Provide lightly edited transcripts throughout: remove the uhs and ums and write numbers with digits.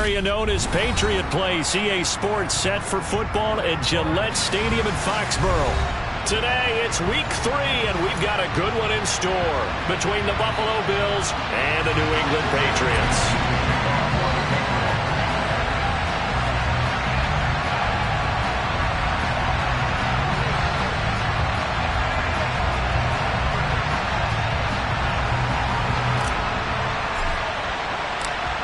area known as Patriot Place. EA Sports set for football at Gillette Stadium in Foxborough. Today, it's week 3, and we've got a good one in store between the Buffalo Bills and the New England Patriots.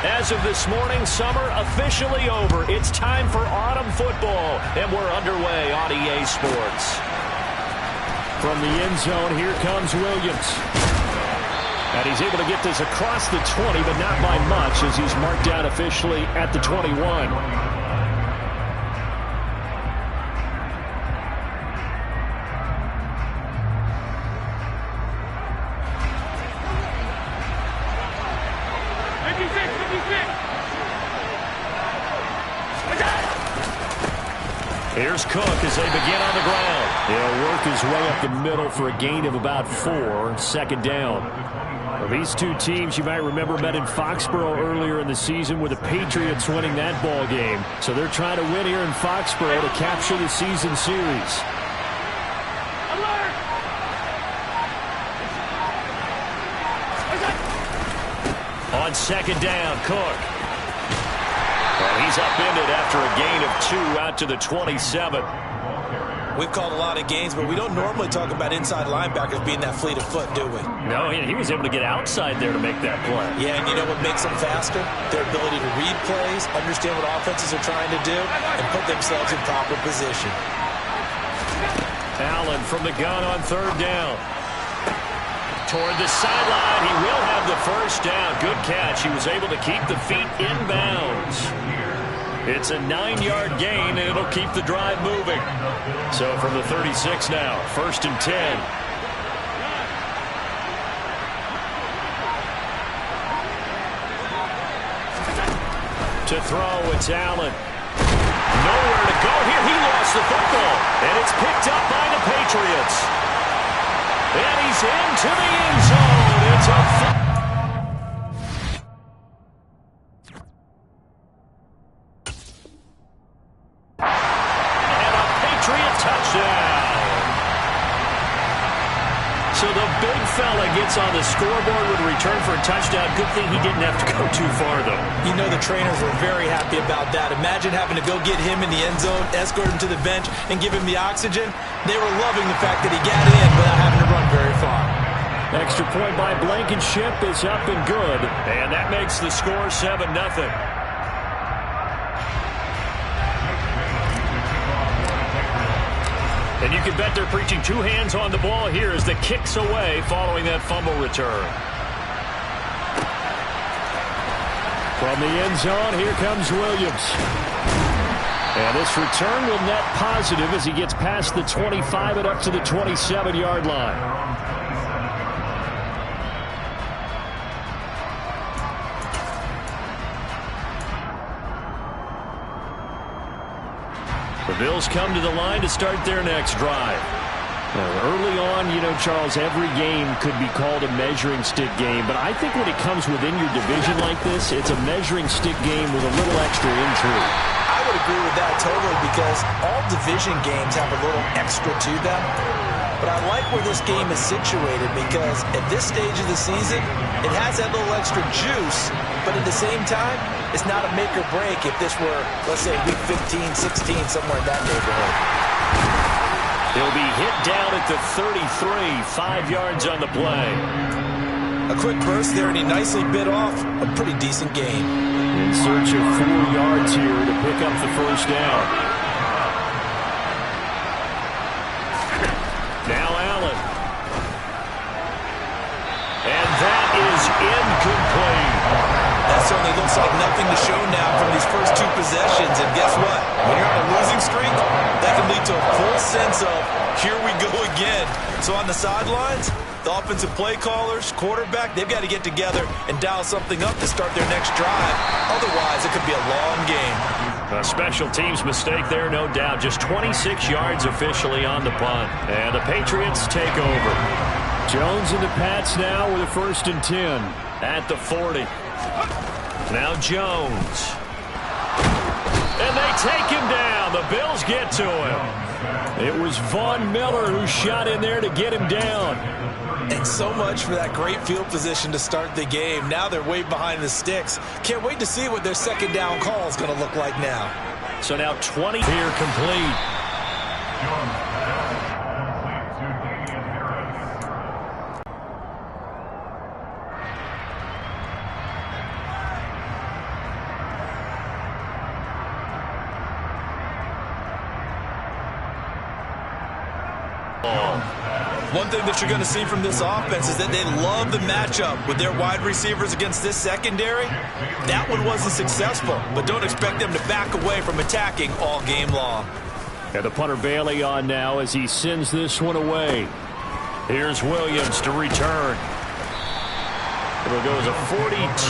As of this morning, summer officially over. It's time for autumn football, and we're underway on EA Sports. From the end zone, here comes Williams. And he's able to get this across the 20, but not by much, as he's marked down officially at the 21. Here's Cook as they begin on the ground. He'll work his way up the middle for a gain of about 4, second down. Well, these two teams, you might remember, met in Foxborough earlier in the season with the Patriots winning that ball game. So they're trying to win here in Foxborough to capture the season series. On second down, Cook. Well, he's upended after a gain of 2 out to the 27. We've called a lot of games, but we don't normally talk about inside linebackers being that fleet of foot, do we? No, he was able to get outside there to make that play. Yeah, and you know what makes them faster? Their ability to read plays, understand what offenses are trying to do, and put themselves in proper position. Allen from the gun on third down. Toward the sideline, he will have the first down. Good catch. He was able to keep the feet inbounds. It's a 9-yard gain, and it'll keep the drive moving. So from the 36 now, 1st and 10. To throw, it's Allen. Nowhere to go here. He lost the football, and it's picked up by the Patriots. And he's into the end zone. It's a and a Patriot touchdown. So the big fella gets on the scoreboard with a return for a touchdown. Good thing he didn't have to go too far, though. You know the trainers were very happy about that. Imagine having to go get him in the end zone, escort him to the bench, and give him the oxygen. They were loving the fact that he got in without having to run very far. Extra point by Blankenship is up and good. And that makes the score 7-0. And you can bet they're preaching 2 hands on the ball here as the kick's away following that fumble return. From the end zone, here comes Williams. And this return will net positive as he gets past the 25 and up to the 27-yard line. The Bills come to the line to start their next drive. Now, early on, you know, Charles, every game could be called a measuring stick game, but I think when it comes within your division like this, it's a measuring stick game with a little extra intrigue. I would agree with that totally, because all division games have a little extra to them. But I like where this game is situated, because at this stage of the season, it has that little extra juice, but at the same time, it's not a make or break if this were, let's say, week 15, 16, somewhere in that neighborhood. He'll be hit down at the 33, 5 yards on the play. A quick burst there, and he nicely bit off a pretty decent gain. In search of 4 yards here to pick up the first down. Now Allen. And that is incomplete. That certainly looks like nothing to show now from these first 2 possessions. And guess what? When you're on a losing streak, that can lead to a full sense of, here we go again. So on the sidelines, the offensive play callers, quarterback, they've got to get together and dial something up to start their next drive. Otherwise, it could be a long game. A special teams mistake there, no doubt. Just 26 yards officially on the punt. And the Patriots take over. Jones and the Pats now with a 1st and 10 at the 40. Now Jones. And they take him down. The Bills get to him. It was Von Miller who shot in there to get him down. And so much for that great field position to start the game. Now they're way behind the sticks. Can't wait to see what their second down call is going to look like now. So now 20 here complete. One thing that you're going to see from this offense is that they love the matchup with their wide receivers against this secondary. That one wasn't successful, but don't expect them to back away from attacking all game long. And the punter Bailey on now as he sends this one away. Here's Williams to return. It'll go as a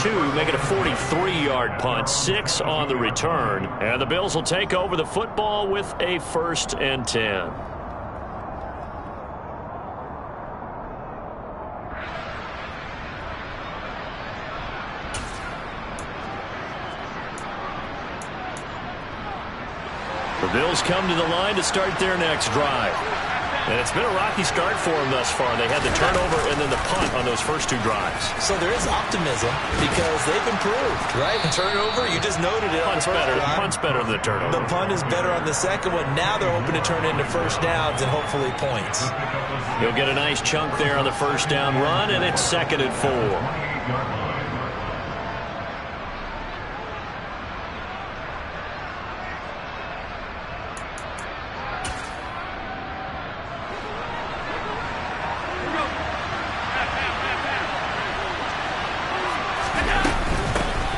42, make it a 43-yard punt, 6 on the return. And the Bills will take over the football with a 1st and 10. The Bills come to the line to start their next drive. And it's been a rocky start for them thus far. They had the turnover and then the punt on those first 2 drives. So there is optimism because they've improved, right? The turnover, you just noted it. Punt's better. The punt's better than the turnover. The punt is better on the second one. Now they're hoping to turn into first downs and hopefully points. He'll get a nice chunk there on the first down run, and it's 2nd and 4.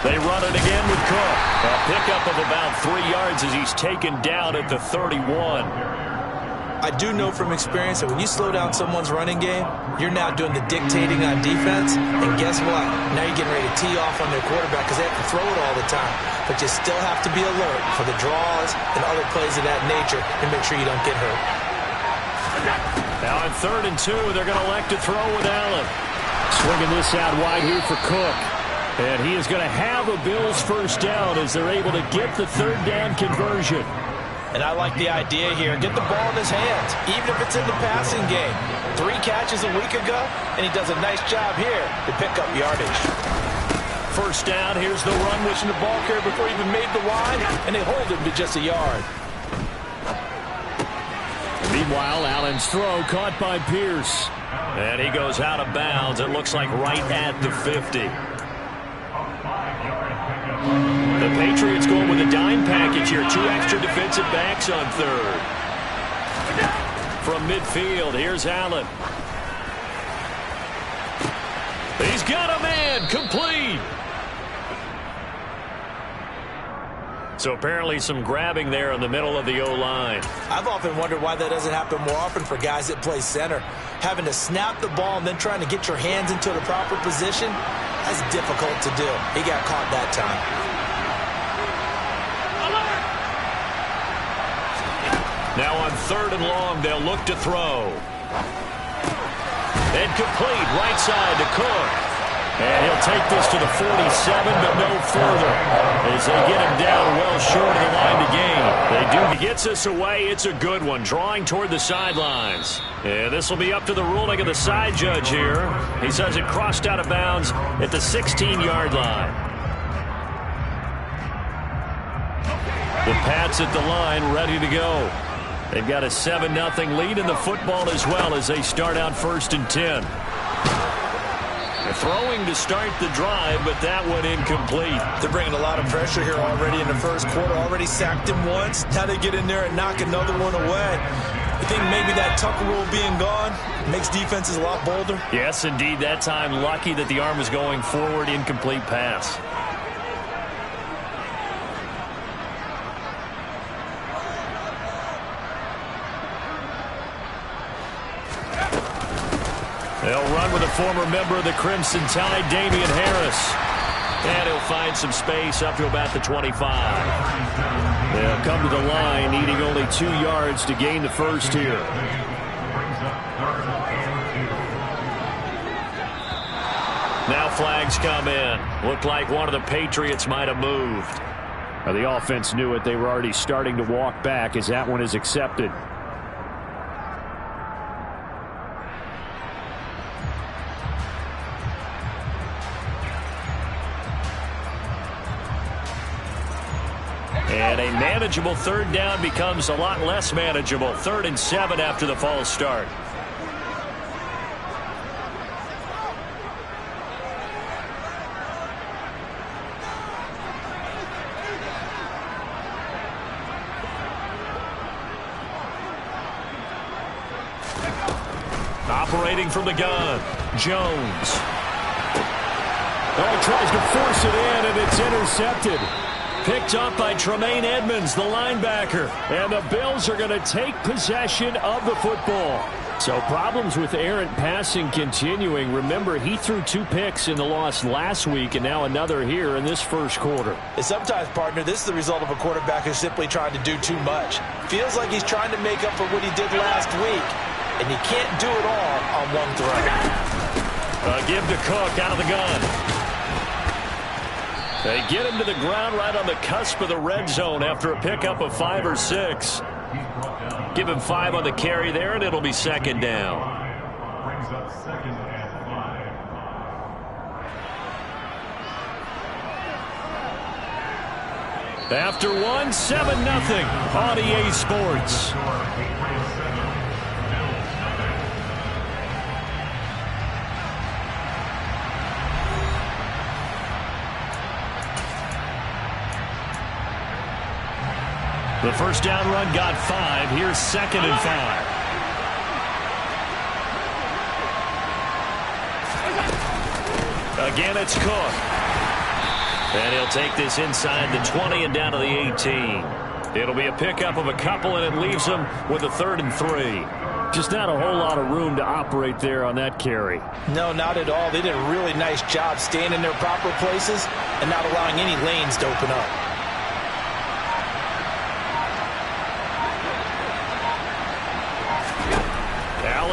They run it again with Cook. A pickup of about 3 yards as he's taken down at the 31. I do know from experience that when you slow down someone's running game, you're now doing the dictating on defense. And guess what? Now you're getting ready to tee off on their quarterback because they have to throw it all the time. But you still have to be alert for the draws and other plays of that nature and make sure you don't get hurt. Now on 3rd and 2, they're going to elect to throw with Allen. Swinging this out wide here for Cook. And he is going to have a Bills first down as they're able to get the 3rd down conversion. And I like the idea here. Get the ball in his hands, even if it's in the passing game. 3 catches a week ago, and he does a nice job here to pick up yardage. First down, here's the run, wishing the ball carrier before he even made the line, and they hold him to just a yard. Meanwhile, Allen's throw caught by Pierce. And he goes out of bounds. It looks like right at the 50. The Patriots going with a dime package here. 2 extra defensive backs on 3rd. From midfield, here's Allen. He's got a man, complete. So apparently some grabbing there in the middle of the O-line. I've often wondered why that doesn't happen more often for guys that play center. Having to snap the ball and then trying to get your hands into the proper position, that's difficult to do. He got caught that time. Now on 3rd and long, they'll look to throw. And complete, right side to Cook. And he'll take this to the 47, but no further. As they get him down well short of the line to gain. They do. He gets us away. It's a good one, drawing toward the sidelines. And this will be up to the ruling of the side judge here. He says it crossed out of bounds at the 16-yard line. The Pats at the line, ready to go. They've got a 7-0 lead in the football as well as they start out 1st and 10. They're throwing to start the drive, but that one incomplete. They're bringing a lot of pressure here already in the first quarter. Already sacked him once. Now they get in there and knock another one away. I think maybe that Tucker rule being gone makes defenses a lot bolder. Yes, indeed. That time lucky that the arm was going forward. Incomplete pass. They'll run with a former member of the Crimson Tide, Damian Harris. And he'll find some space up to about the 25. They'll come to the line, needing only 2 yards to gain the first here. Now flags come in. Looked like one of the Patriots might have moved. Now, the offense knew it. They were already starting to walk back as that one is accepted. And a manageable third down becomes a lot less manageable. 3rd and 7 after the false start. Operating from the gun, Jones. Oh, tries to force it in, and it's intercepted. Picked up by Tremaine Edmonds, the linebacker. And the Bills are going to take possession of the football. So problems with errant passing continuing. Remember, he threw 2 picks in the loss last week, and now another here in this first quarter. And sometimes, partner, this is the result of a quarterback who's simply trying to do too much. Feels like he's trying to make up for what he did last week, and you can't do it all on one throw. Give to Cook out of the gun. They get him to the ground right on the cusp of the red zone after a pickup of 5 or 6. Give him 5 on the carry there, and it'll be 2nd down. Brings up 2nd and 5. After 1, 7-0 on EA Sports. The first down run got 5. Here's 2nd and 5. Again, it's Cook. And he'll take this inside the 20 and down to the 18. It'll be a pickup of a couple, and it leaves them with a 3rd and 3. Just not a whole lot of room to operate there on that carry. No, not at all. They did a really nice job staying in their proper places and not allowing any lanes to open up.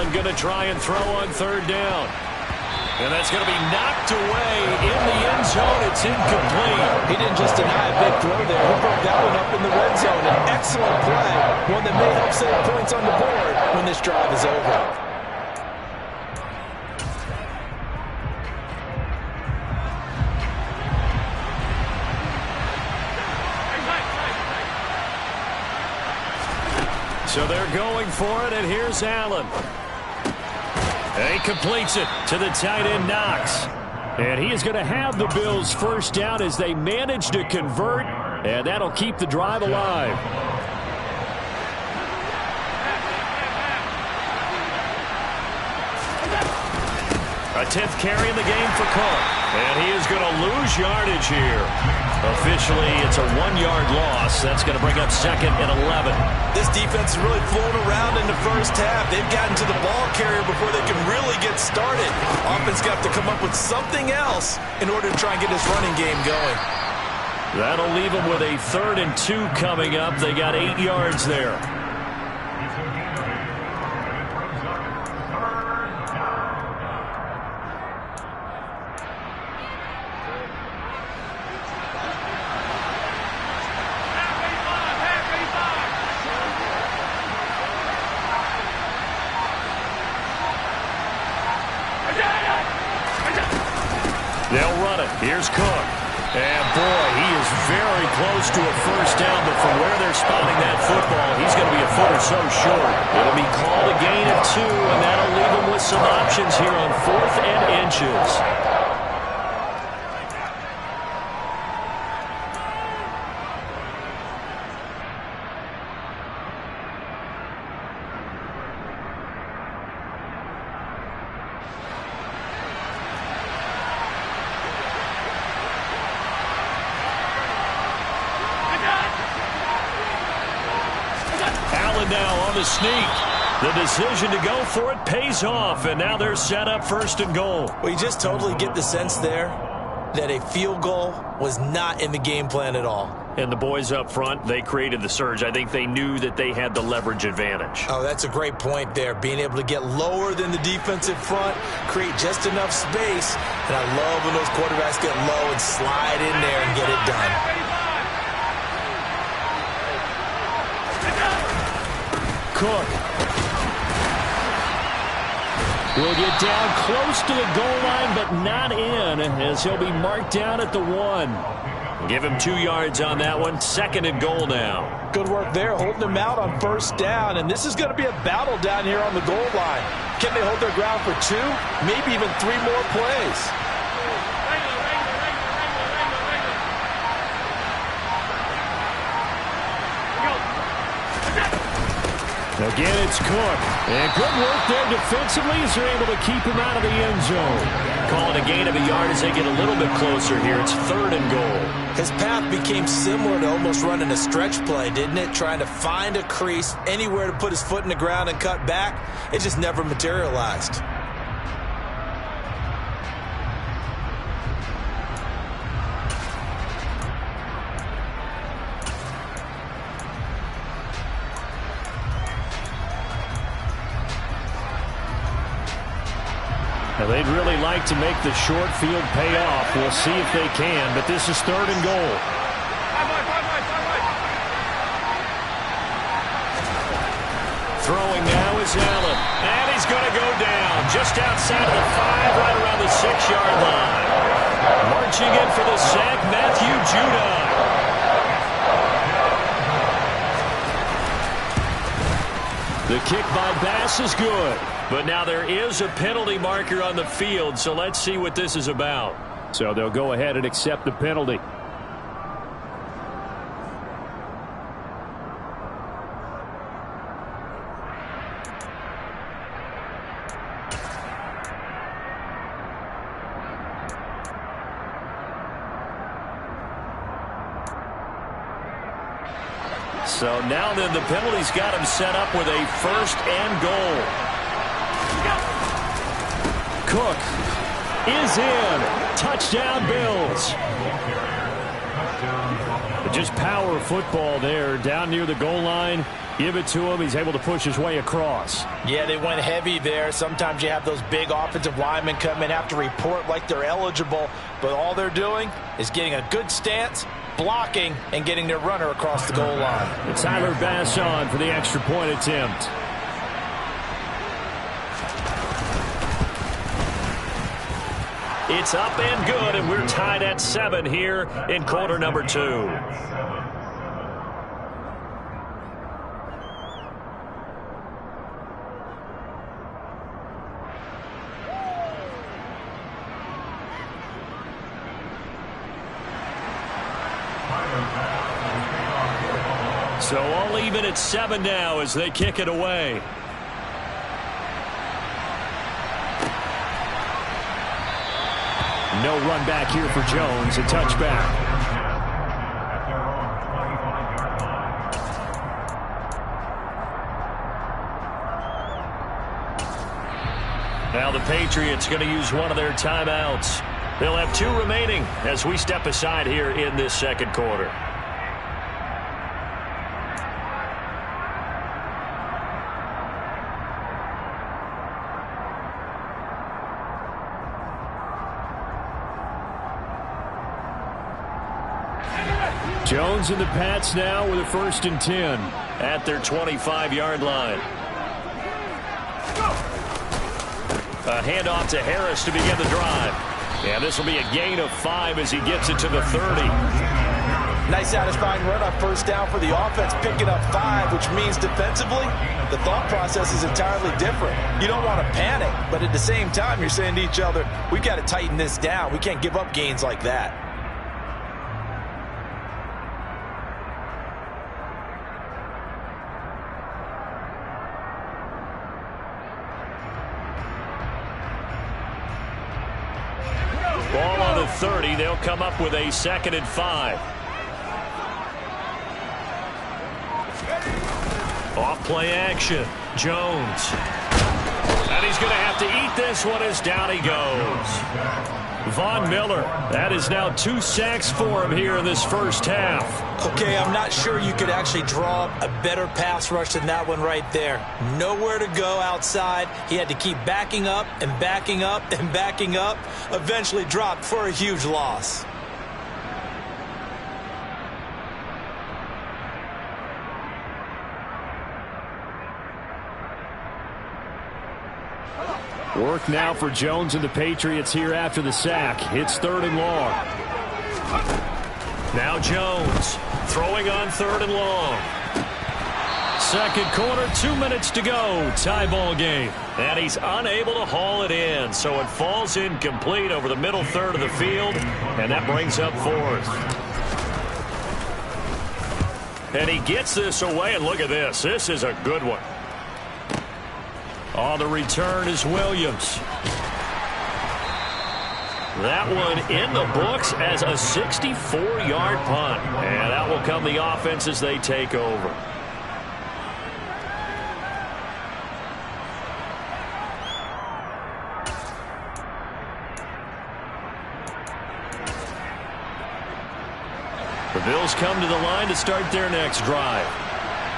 Going to try and throw on 3rd down. And that's going to be knocked away in the end zone. It's incomplete. He didn't just deny a big throw there. He broke that one up in the red zone. An excellent play. One that may help save points on the board when this drive is over. So they're going for it, and here's Allen. He completes it to the tight end, Knox. And he is going to have the Bills' first down as they manage to convert, and that'll keep the drive alive. A 10th carry in the game for Cook. And he is going to lose yardage here. Officially, it's a 1-yard loss. That's going to bring up 2nd and 11. This defense is really floating around in the first half. They've gotten to the ball carrier before they can really get started. Offense got to come up with something else in order to try and get this running game going. That'll leave them with a 3rd and 2 coming up. They got 8 yards there. They'll run it. Here's Cook. And, boy, he is very close to a first down, but from where they're spotting that football, he's going to be a foot or so short. It'll be called a gain of 2, and that'll leave him with some options here on 4th and inches. Now on the sneak. The decision to go for it pays off, and now they're set up 1st and goal. Well, you just totally get the sense there that a field goal was not in the game plan at all. And the boys up front, they created the surge. I think they knew that they had the leverage advantage. Oh, that's a great point there. Being able to get lower than the defensive front, create just enough space. And I love when those quarterbacks get low and slide in there and get it done. Cook. Will get down close to the goal line, but not in, as he'll be marked down at the 1. Give him 2 yards on that one. 2nd and goal now. Good work there, holding him out on 1st down, and this is going to be a battle down here on the goal line. Can they hold their ground for 2, maybe even 3 more plays? Again, it's Cook. And good work there defensively as they're able to keep him out of the end zone. Calling a gain of a yard as they get a little bit closer here. It's 3rd and goal. His path became similar to almost running a stretch play, didn't it? Trying to find a crease, anywhere to put his foot in the ground and cut back. It just never materialized. Now, they'd really like to make the short field pay off. We'll see if they can, but this is 3rd and goal. Throwing now is Allen, and he's going to go down just outside of the 5, right around the 6-yard line. Marching in for the sack, Matthew Judon. The kick by Bass is good. But now there is a penalty marker on the field, so let's see what this is about. So they'll go ahead and accept the penalty. So now then the penalty's got him set up with a 1st and goal. Cook is in. Touchdown, Bills. Just power football there down near the goal line. Give it to him. He's able to push his way across. Yeah, they went heavy there. Sometimes you have those big offensive linemen come in, have to report like they're eligible, but all they're doing is getting a good stance, blocking, and getting their runner across the goal line. And Tyler Bass on for the extra point attempt. It's up and good, and we're tied at 7 here in quarter number 2. So all even at 7 now as they kick it away. No run back here for Jones. A touchback. Now the Patriots going to use one of their timeouts. They'll have 2 remaining as we step aside here in this 2nd quarter. Jones and the Pats now with a 1st and 10 at their 25-yard line. A handoff to Harris to begin the drive. And this will be a gain of 5 as he gets it to the 30. Nice satisfying run on 1st down for the offense, picking up 5, which means defensively, the thought process is entirely different. You don't want to panic, but at the same time, you're saying to each other, we've got to tighten this down. We can't give up gains like that. Ball on the 30. They'll come up with a 2nd and 5. Off play action. Jones. And he's going to have to eat this one as down he goes. Von Miller. That is now 2 sacks for him here in this 1st half. Okay, I'm not sure you could actually draw a better pass rush than that one right there. Nowhere to go outside. He had to keep backing up and backing up and backing up. Eventually dropped for a huge loss. Work now for Jones and the Patriots here after the sack. It's 3rd and long. Now Jones throwing on 3rd and long. Second quarter, 2 minutes to go. Tie ball game. And he's unable to haul it in. So it falls incomplete over the middle third of the field. And that brings up 4th. And he gets this away. And look at this. This is a good one. On the return is Williams. That one in the books as a 64-yard punt. And that will come the offense as they take over. The Bills come to the line to start their next drive.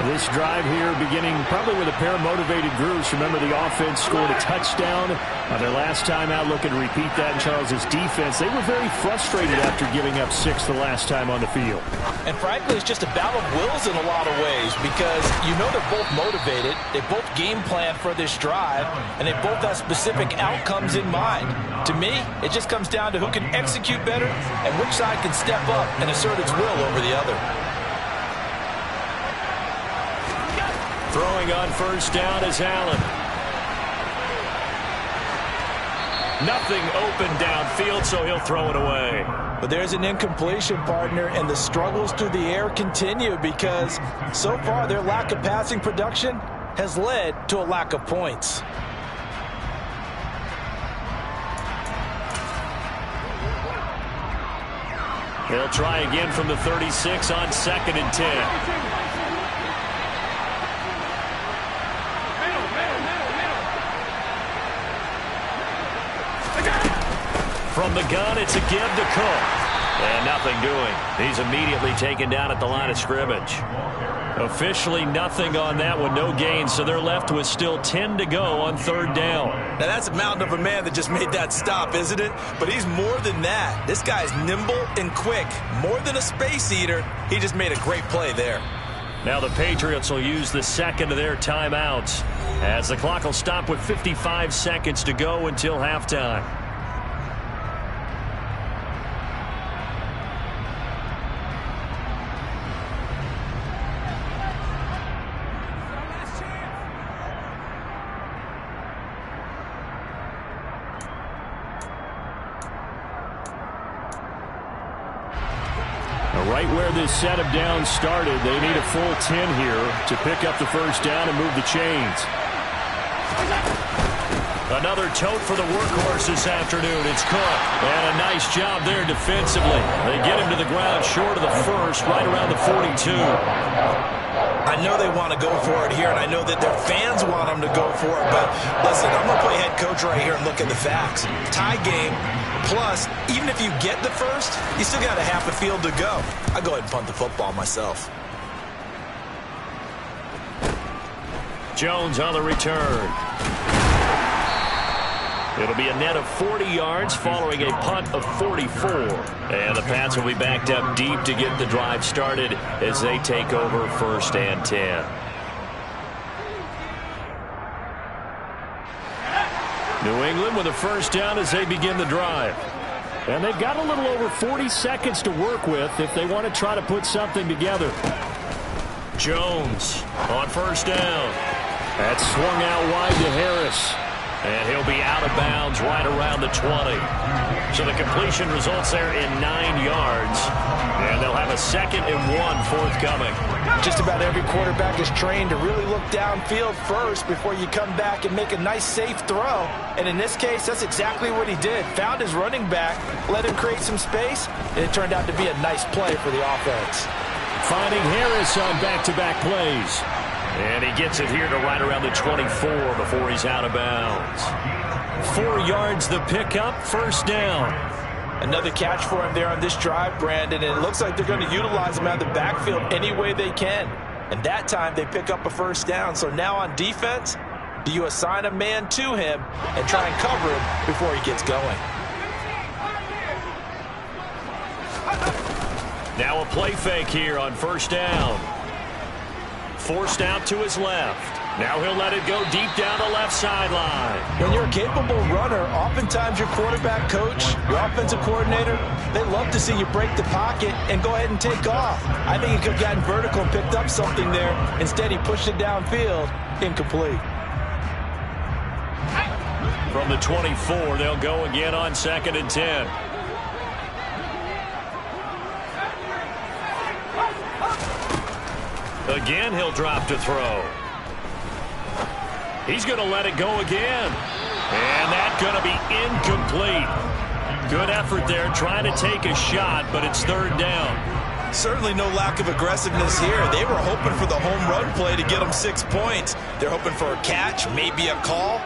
This drive here beginning probably with a pair of motivated groups. Remember, the offense scored a touchdown on their last time out. Looking to repeat that in Charles's defense. They were very frustrated after giving up 6 the last time on the field. And frankly, it's just a battle of wills in a lot of ways because you know they're both motivated. They both game plan for this drive, and they both have specific outcomes in mind. To me, it just comes down to who can execute better and which side can step up and assert its will over the other. Throwing on first down is Allen. Nothing open downfield, so he'll throw it away. But there's an incompletion, partner, and the struggles through the air continue because so far their lack of passing production has led to a lack of points. They'll try again from the 36 on 2nd and 10. From the gun, it's a give to Cook. And nothing doing. He's immediately taken down at the line of scrimmage. Officially nothing on that one, no gain, so they're left with still 10 to go on 3rd down. Now that's a mountain of a man that just made that stop, isn't it? But he's more than that. This guy's nimble and quick. More than a space eater, he just made a great play there. Now the Patriots will use the second of their timeouts as the clock will stop with 55 seconds to go until halftime. Right where this set of downs started, they need a full 10 here to pick up the first down and move the chains. Another tote for the workhorse this afternoon. It's Cook. And a nice job there defensively. They get him to the ground short of the first, right around the 42. I know they want to go for it here, and I know that their fans want them to go for it. But listen, I'm going to play head coach right here and look at the facts. Tie game. Plus, even if you get the first, you still got a half a field to go. I'll go ahead and punt the football myself. Jones on the return. It'll be a net of 40 yards following a punt of 44. And the Pats will be backed up deep to get the drive started as they take over 1st and 10. New England with a first down as they begin the drive. And they've got a little over 40 seconds to work with if they want to try to put something together. Jones on first down. That's swung out wide to Harris. And he'll be out of bounds right around the 20. So the completion results there in 9 yards. And they'll have a 2nd and 1 forthcoming. Just about every quarterback is trained to really look downfield first before you come back and make a nice, safe throw. And in this case, that's exactly what he did. Found his running back, let him create some space, and it turned out to be a nice play for the offense. Finding Harris on back-to-back plays. And he gets it here to right around the 24 before he's out of bounds. 4 yards the pickup, first down. Another catch for him there on this drive, Brandon, and it looks like they're going to utilize him out of the backfield any way they can. And that time they pick up a first down. So now on defense, do you assign a man to him and try and cover him before he gets going? Now a play fake here on first down. Forced out to his left. Now he'll let it go deep down the left sideline. When you're a capable runner, oftentimes your quarterback coach, your offensive coordinator, they love to see you break the pocket and go ahead and take off. I think he could have gotten vertical and picked up something there. Instead, he pushed it downfield. Incomplete. From the 24, they'll go again on 2nd and 10. Again, he'll drop to throw. He's going to let it go again. And that's going to be incomplete. Good effort there trying to take a shot, but it's 3rd down. Certainly no lack of aggressiveness here. They were hoping for the home run play to get them 6 points. They're hoping for a catch, maybe a call,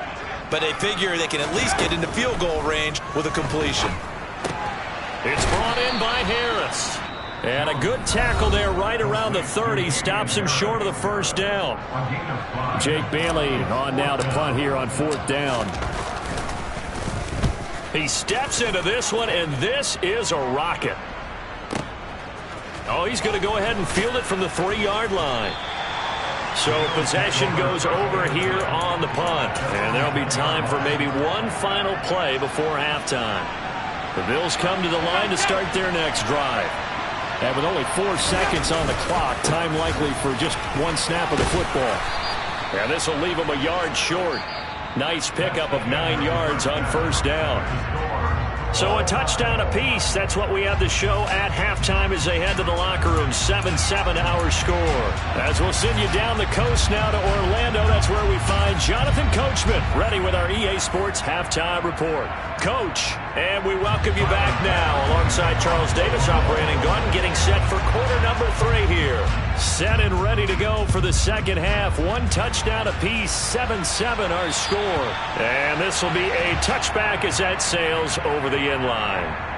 but they figure they can at least get into field goal range with a completion. It's brought in by Harris. And a good tackle there right around the 30. Stops him short of the 1st down. Jake Bailey on now to punt here on 4th down. He steps into this one, and this is a rocket. Oh, he's going to go ahead and field it from the 3-yard line. So possession goes over here on the punt. And there'll be time for maybe one final play before halftime. The Bills come to the line to start their next drive. And with only 4 seconds on the clock, time likely for just one snap of the football. And this will leave them a yard short. Nice pickup of 9 yards on 1st down. So a touchdown apiece. That's what we have to show at halftime as they head to the locker room. 7-7 our score. As we'll send you down the coast now to Orlando. That's where we find Jonathan Coachman ready with our EA Sports Halftime Report. Coach, and we welcome you back now alongside Charles Davis. I'm Brandon Gordon getting set for quarter number 3 here. Set and ready to go for the second half. 1 touchdown apiece, 7-7 our score. And this will be a touchback as that sails over the end line.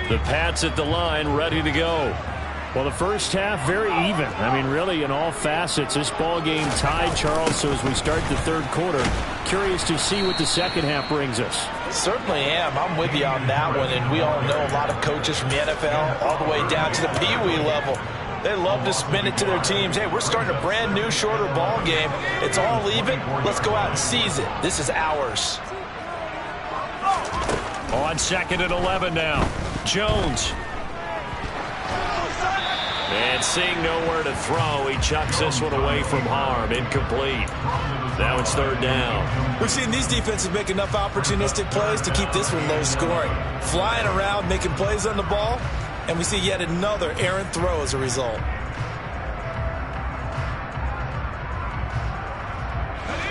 The Pats at the line, ready to go. Well, the first half, very even. I mean, really, in all facets, this ball game tied, Charles. So as we start the 3rd quarter, curious to see what the second half brings us. Certainly am. I'm with you on that one. And we all know a lot of coaches from the NFL all the way down to the Pee-wee level. They love to spin it to their teams. Hey, we're starting a brand new, shorter ball game. It's all even. Let's go out and seize it. This is ours. On 2nd and 11 now. Jones. And seeing nowhere to throw, he chucks this one away from harm. Incomplete. Now it's 3rd down. We've seen these defenses make enough opportunistic plays to keep this one low scoring. Flying around, making plays on the ball, and we see yet another errant throw as a result.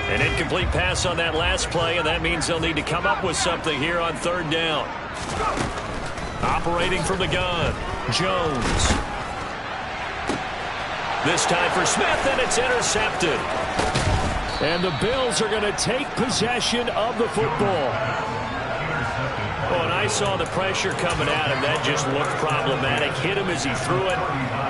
An incomplete pass on that last play, and that means they'll need to come up with something here on 3rd down. Operating from the gun, Jones. This time for Smith, and it's intercepted. And the Bills are going to take possession of the football. Oh, and I saw the pressure coming at him. That just looked problematic. Hit him as he threw it,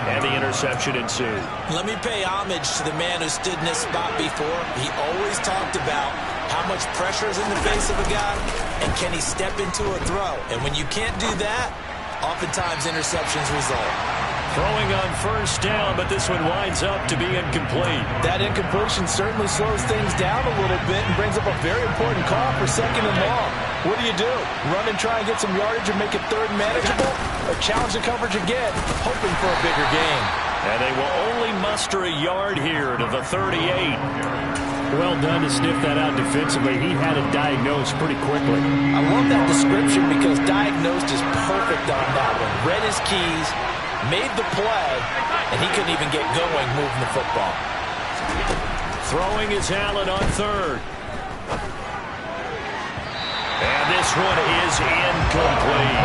and the interception ensued. Let me pay homage to the man who stood in this spot before. He always talked about how much pressure is in the face of a guy, and can he step into a throw. And when you can't do that, oftentimes interceptions result. Throwing on 1st down, but this one winds up to be incomplete. That incompletion certainly slows things down a little bit and brings up a very important call for 2nd and long. What do? Run and try and get some yardage and make it 3rd manageable? Or challenge the coverage again, hoping for a bigger gain? And they will only muster a yard here to the 38. Well done to sniff that out defensively. He had it diagnosed pretty quickly. I love that description because diagnosed is perfect on that one. Read his keys, made the play, and he couldn't even get going moving the football. Throwing is Allen on 3rd. And this one is incomplete.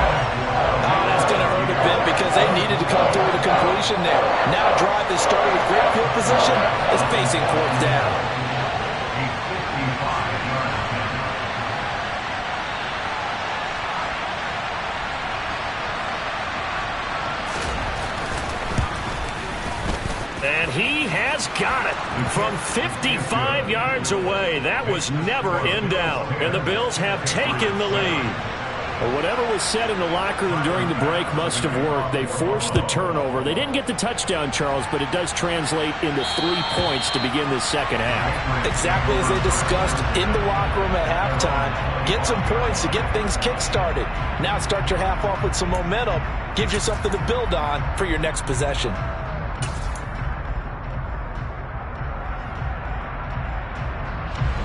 Oh, that's going to hurt a bit because they needed to come through with a completion there. Now a drive that started with great field position is facing 4th down. And he has got it from 55 yards away. That was never in doubt, and the Bills have taken the lead. Well, whatever was said in the locker room during the break must have worked. They forced the turnover. They didn't get the touchdown, Charles, but it does translate into 3 points to begin this second half. Exactly as they discussed in the locker room at halftime. Get some points to get things kick-started. Now start your half off with some momentum. Gives you something to build on for your next possession.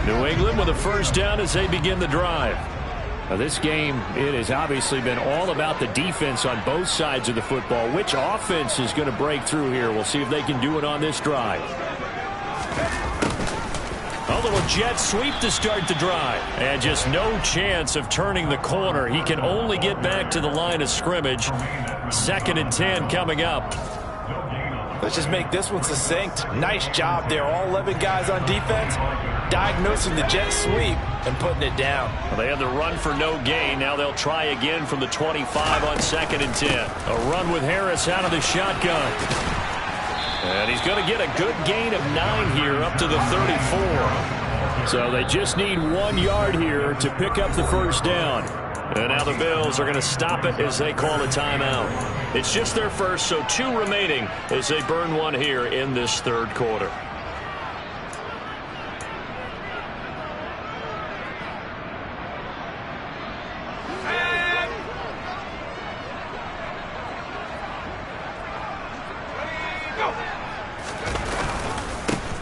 New England with a first down as they begin the drive. Now this game, it has obviously been all about the defense on both sides of the football. Which offense is going to break through here? We'll see if they can do it on this drive. A little jet sweep to start the drive. And just no chance of turning the corner. He can only get back to the line of scrimmage. 2nd and 10 coming up. Let's just make this one succinct. Nice job there. All 11 guys on defense diagnosing the jet sweep and putting it down. Well, they had the run for no gain. Now they'll try again from the 25 on 2nd and 10. A run with Harris out of the shotgun. And he's going to get a good gain of 9 here up to the 34. So they just need 1 yard here to pick up the first down. And now the Bills are going to stop it as they call a timeout. It's just their first, so 2 remaining as they burn 1 here in this 3rd quarter.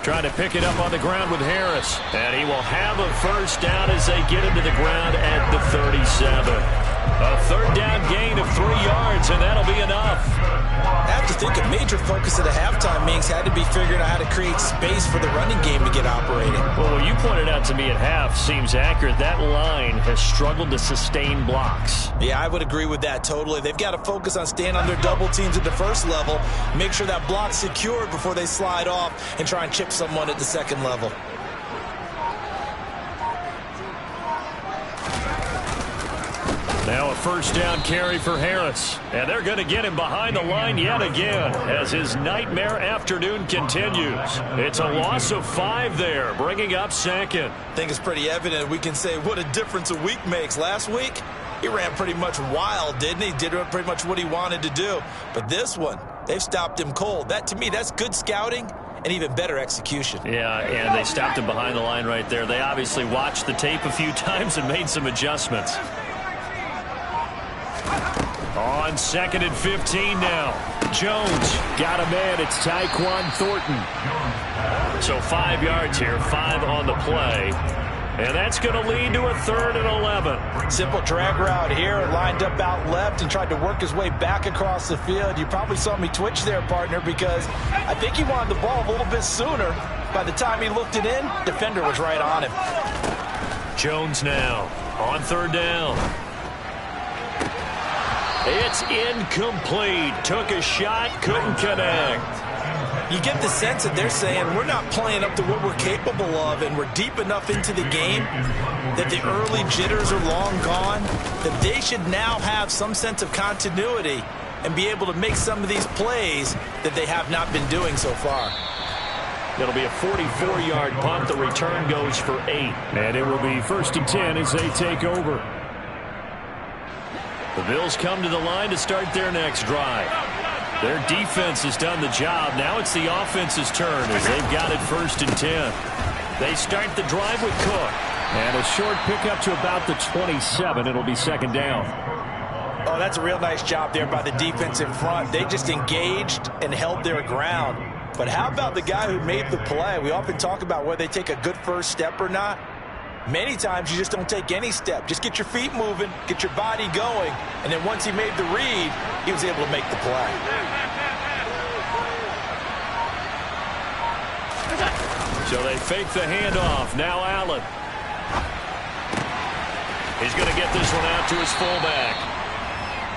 Trying to pick it up on the ground with Harris. And he will have a first down as they get him to the ground at the 37. A 3rd down gain of 3 yards, and that'll be enough. I have to think a major focus of the halftime meetings had to be figuring out how to create space for the running game to get operating. Well, what you pointed out to me at half seems accurate. That line has struggled to sustain blocks. Yeah, I would agree with that totally. They've got to focus on staying on their double teams at the first level, make sure that block's secured before they slide off and try and chip someone at the 2nd level. Now a first down carry for Harris. And they're going to get him behind the line yet again as his nightmare afternoon continues. It's a loss of 5 there, bringing up 2nd. I think it's pretty evident we can say what a difference a week makes. Last week, he ran pretty much wild, didn't he? Did pretty much what he wanted to do. But this one, they've stopped him cold. That, to me, that's good scouting and even better execution. Yeah, and they stopped him behind the line right there. They obviously watched the tape a few times and made some adjustments. On 2nd and 15 now. Jones got a man. It's Tyquan Thornton. So 5 yards here, 5 on the play. And that's going to lead to a 3rd and 11. Simple drag route here. Lined up out left and tried to work his way back across the field. You probably saw me twitch there, partner, because I think he wanted the ball a little bit sooner. By the time he looked it in, defender was right on him. Jones now on 3rd down. It's incomplete. Took a shot, couldn't connect. You get the sense that they're saying we're not playing up to what we're capable of, and we're deep enough into the game that the early jitters are long gone, that they should now have some sense of continuity and be able to make some of these plays that they have not been doing so far. It'll be a 44-yard punt. The return goes for 8. And it will be 1st and 10 as they take over. The Bills come to the line to start their next drive. Their defense has done the job. Now it's the offense's turn as they've got it 1st and 10. They start the drive with Cook. And a short pickup to about the 27. It'll be 2nd down. Oh, that's a real nice job there by the defense in front. They just engaged and held their ground. But how about the guy who made the play? We often talk about whether they take a good first step or not. Many times you just don't take any step. Just get your feet moving, get your body going, and then once he made the read, he was able to make the play. So they fake the handoff. Now Allen. He's going to get this one out to his fullback.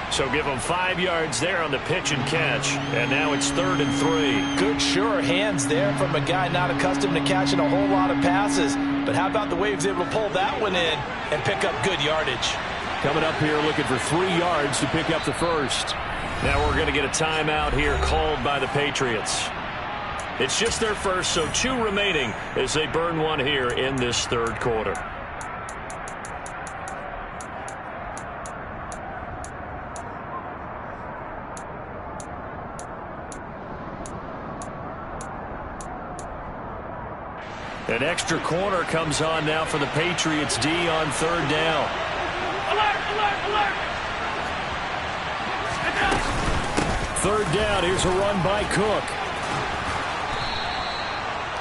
So give him 5 yards there on the pitch and catch. And now it's 3rd and 3. Good, sure hands there from a guy not accustomed to catching a whole lot of passes. But how about the way he was able to pull that one in and pick up good yardage? Coming up here looking for 3 yards to pick up the first. Now we're going to get a timeout here called by the Patriots. It's just their first, so 2 remaining as they burn one here in this third quarter. An extra corner comes on now for the Patriots D on third down. Alert, alert, alert! Third down, here's a run by Cook.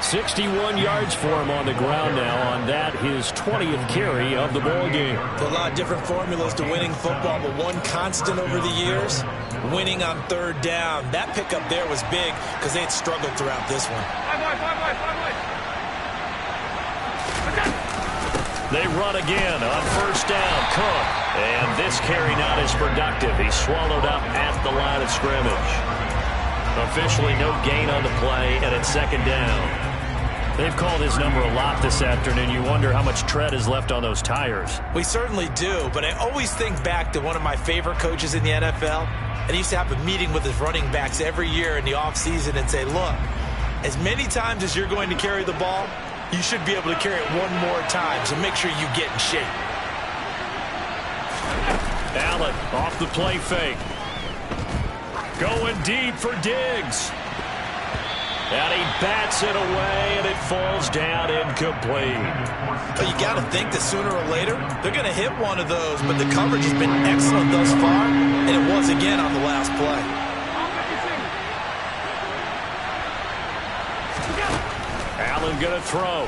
61 yards for him on the ground now on that, his 20th carry of the ball game. A lot of different formulas to winning football, but one constant over the years, winning on third down. That pickup there was big because they had struggled throughout this one. They run again on first down. Cook. And this carry not as productive. He's swallowed up at the line of scrimmage. Officially no gain on the play, and it's second down. They've called his number a lot this afternoon. You wonder how much tread is left on those tires. We certainly do, but I always think back to one of my favorite coaches in the NFL. And he used to have a meeting with his running backs every year in the offseason and say, look, as many times as you're going to carry the ball, you should be able to carry it one more time, so make sure you get in shape. Allen off the play fake. Going deep for Diggs. And he bats it away, and it falls down incomplete. But you got to think that sooner or later, they're going to hit one of those, but the coverage has been excellent thus far, and it was again on the last play. Allen going to throw.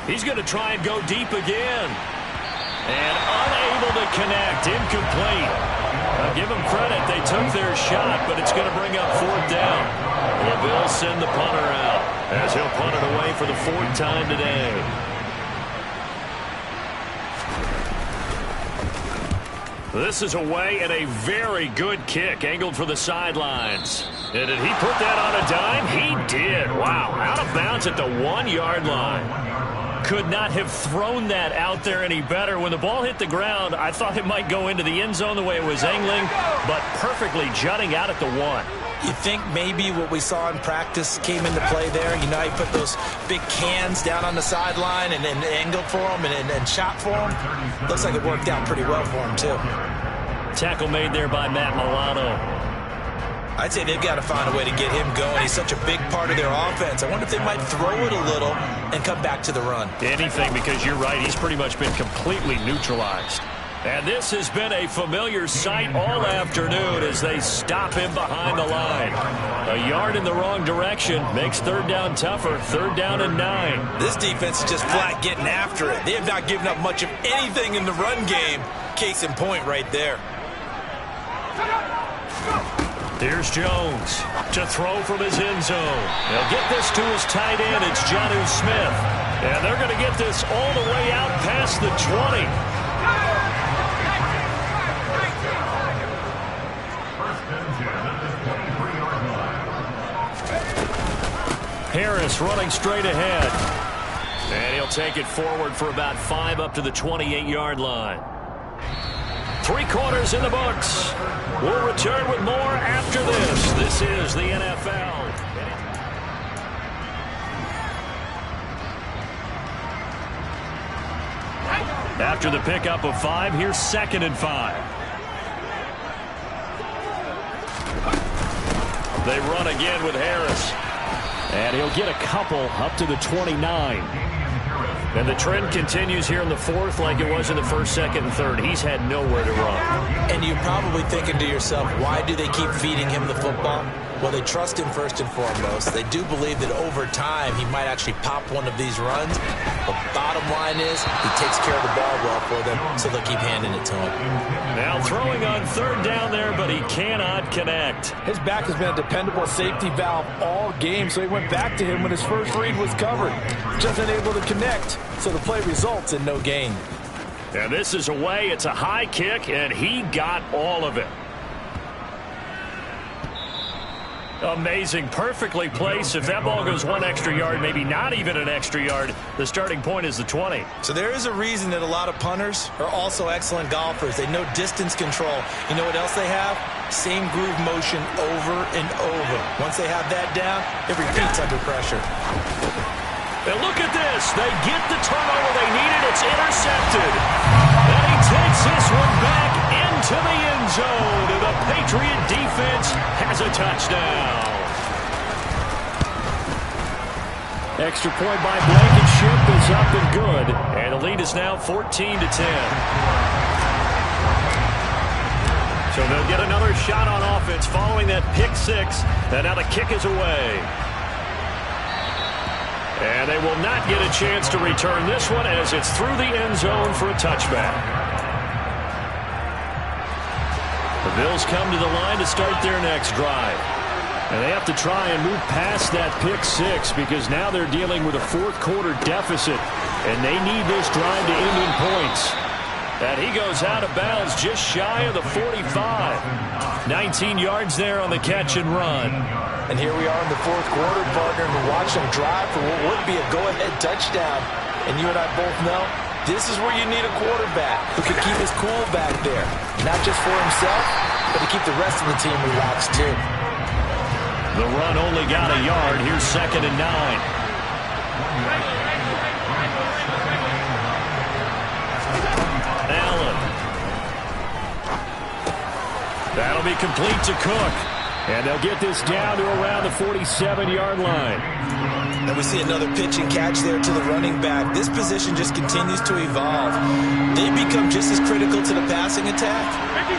He's going to try and go deep again. And unable to connect. Incomplete. I'll give them credit. They took their shot, but it's going to bring up fourth down. The Bills send the punter out as he'll punt it away for the 4th time today. This is away and a very good kick angled for the sidelines. And did he put that on a dime? He did. Wow. Out of bounds at the 1-yard line. Could not have thrown that out there any better. When the ball hit the ground, I thought it might go into the end zone the way it was angling, but perfectly jutting out at the 1. You think maybe what we saw in practice came into play there? You know, he put those big cans down on the sideline and angled for him and shot for him. Looks like it worked out pretty well for him, too. Tackle made there by Matt Milano. I'd say they've got to find a way to get him going. He's such a big part of their offense. I wonder if they might throw it a little and come back to the run. Anything, because you're right. He's pretty much been completely neutralized. And this has been a familiar sight all afternoon as they stop him behind the line. A yard in the wrong direction makes third down tougher. Third down and 9. This defense is just flat getting after it. They have not given up much of anything in the run game. Case in point right there. Here's Jones to throw from his end zone. They'll get this to his tight end. It's Jonnu Smith. And they're going to get this all the way out past the 20. Harris running straight ahead. And he'll take it forward for about 5 up to the 28-yard line. 3 quarters in the books. We'll return with more after this. This is the NFL. After the pickup of 5, here's 2nd and 5. They run again with Harris. And he'll get a couple up to the 29. And the trend continues here in the 4th like it was in the 1st, 2nd, and 3rd. He's had nowhere to run. And you're probably thinking to yourself, why do they keep feeding him the football? Well, they trust him first and foremost. They do believe that over time he might actually pop one of these runs. The bottom line is he takes care of the ball well for them, so they'll keep handing it to him. Now throwing on 3rd down there, but he cannot connect. His back has been a dependable safety valve all game, so he went back to him when his first read was covered. Just unable to connect, so the play results in no gain. And this is away. It's a high kick, and he got all of it. Amazing. Perfectly placed. If that ball goes one extra yard, maybe not even an extra yard, the starting point is the 20. So there is a reason that a lot of punters are also excellent golfers. They know distance control. You know what else they have? Same groove motion over and over. Once they have that down, it repeats under pressure. And look at this. They get the turnover they needed. It's intercepted. And he takes this one back into the end zone. And the Patriot defense has a touchdown. Extra point by Blankenship is up and good. And the lead is now 14-10. So they'll get another shot on offense following that pick six. And now the kick is away. And they will not get a chance to return this one as it's through the end zone for a touchback. The Bills come to the line to start their next drive. And they have to try and move past that pick six because now they're dealing with a fourth-quarter deficit. And they need this drive to end in points. And he goes out of bounds just shy of the 45. 19 yards there on the catch and run. And here we are in the fourth quarter, partner, and watch them drive for what would be a go-ahead touchdown. And you and I both know this is where you need a quarterback who can keep his cool back there. Not just for himself, but to keep the rest of the team relaxed too. The run only got a yard. Here's 2nd and 9. Allen. That'll be complete to Cook. And they'll get this down to around the 47-yard line. And we see another pitch and catch there to the running back. This position just continues to evolve. They become just as critical to the passing attack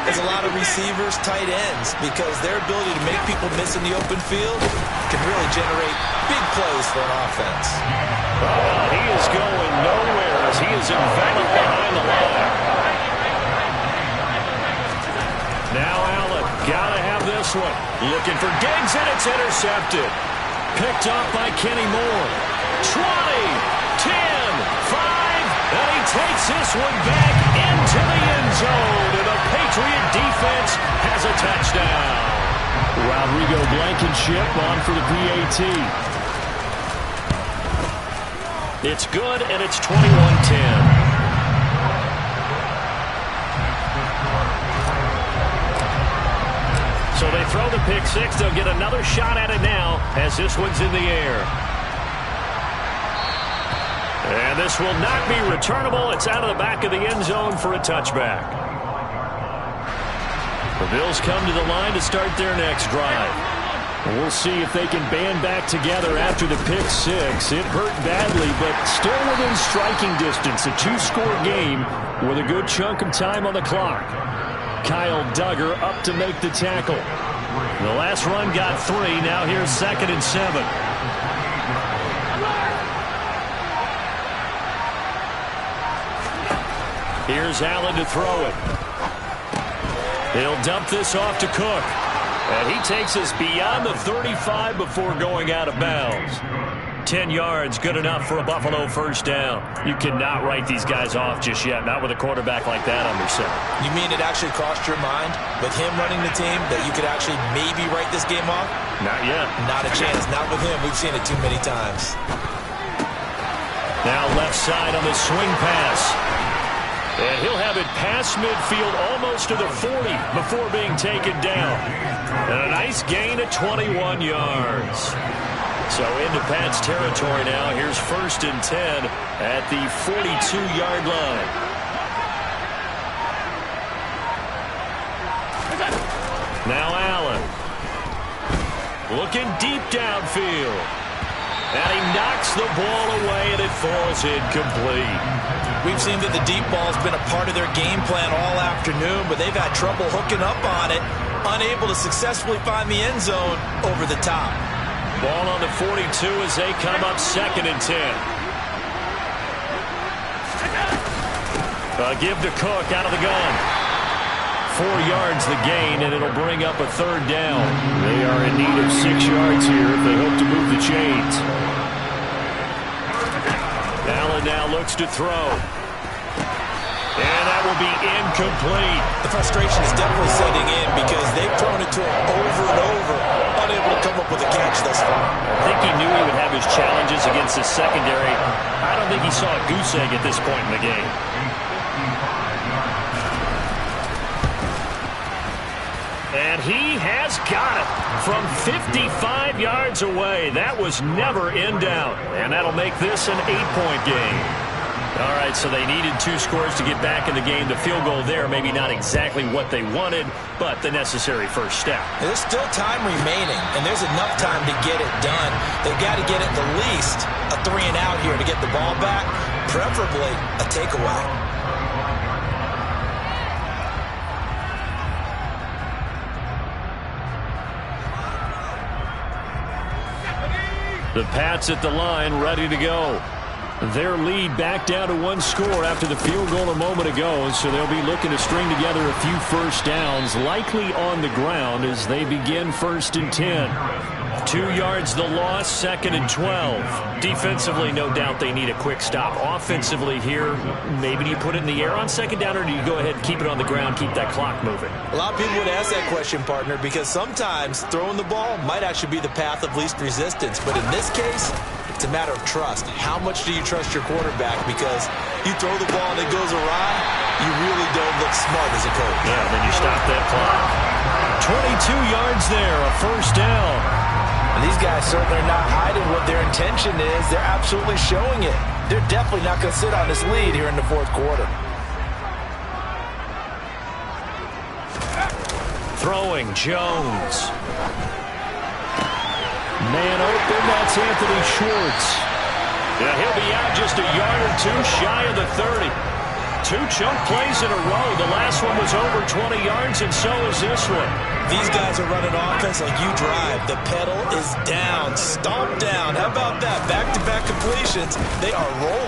as a lot of receivers, tight ends, because their ability to make people miss in the open field can really generate big plays for an offense. Oh, he is going nowhere as he is enveloped behind the line. Now Allen, gotta have this one. Looking for Diggs, and it's intercepted. Picked off by Kenny Moore. 20, 10, 5, and he takes this one back into the end zone, and the Patriot defense has a touchdown. Rodrigo Blankenship on for the PAT. It's good, and it's 21-10. So they throw the pick six. They'll get another shot at it now as this one's in the air. And this will not be returnable. It's out of the back of the end zone for a touchback. The Bills come to the line to start their next drive. We'll see if they can band back together after the pick six. It hurt badly, but still within striking distance. A two-score game with a good chunk of time on the clock. Kyle Duggar up to make the tackle. The last run got 3. Now here's 2nd and 7. Here's Allen to throw it. He'll dump this off to Cook. And he takes us beyond the 35 before going out of bounds. 10 yards, good enough for a Buffalo first down. You cannot write these guys off just yet, not with a quarterback like that under center. You mean it actually crossed your mind with him running the team that you could actually maybe write this game off? Not yet. Not a chance. Not with him. We've seen it too many times. Now left side on the swing pass. And he'll have it past midfield almost to the 40 before being taken down. And a nice gain of 21 yards. So into Pat's territory now. Here's 1st and 10 at the 42-yard line. Now Allen. Looking deep downfield. And he knocks the ball away, and it falls incomplete. We've seen that the deep ball's been a part of their game plan all afternoon, but they've had trouble hooking up on it, unable to successfully find the end zone over the top. Ball on the 42 as they come up 2nd and 10. Give to Cook out of the gun. 4 yards the gain, and it'll bring up a 3rd down. They are in need of 6 yards here if they hope to move the chains. Allen now looks to throw. And that will be incomplete. The frustration is definitely setting in because they've thrown it to him over and over, unable to come up with a catch thus far. I think he knew he would have his challenges against his secondary. I don't think he saw a goose egg at this point in the game. And he has got it from 55 yards away. That was never in doubt. And that'll make this an 8-point game. All right, so they needed 2 scores to get back in the game. The field goal there, maybe not exactly what they wanted, but the necessary first step. There's still time remaining, and there's enough time to get it done. They've got to get at the least a 3-and-out here to get the ball back, preferably a takeaway. The Pats at the line, ready to go. Their lead back down to 1 score after the field goal a moment ago, so they'll be looking to string together a few first downs, likely on the ground as they begin 1st and 10. 2 yards the loss, 2nd and 12. Defensively, no doubt they need a quick stop. Offensively here, maybe do you put it in the air on 2nd down, or do you go ahead and keep it on the ground, keep that clock moving? A lot of people would ask that question, partner, because sometimes throwing the ball might actually be the path of least resistance. But in this case, it's a matter of trust. How much do you trust your quarterback? Because you throw the ball and it goes awry, you really don't look smart as a coach. Yeah, then you stop that clock. 22 yards there, a first down. And these guys certainly are not hiding what their intention is. They're absolutely showing it. They're definitely not going to sit on this lead here in the 4th quarter. Throwing, Jones. Man open, that's Anthony Schwartz. Yeah, he'll be out just a yard or 2 shy of the 30. 2 chunk plays in a row. The last one was over 20 yards, and so is this one. These guys are running offense like you drive. The pedal is down, stomped down. How about that? Back-to-back completions. They are rolling.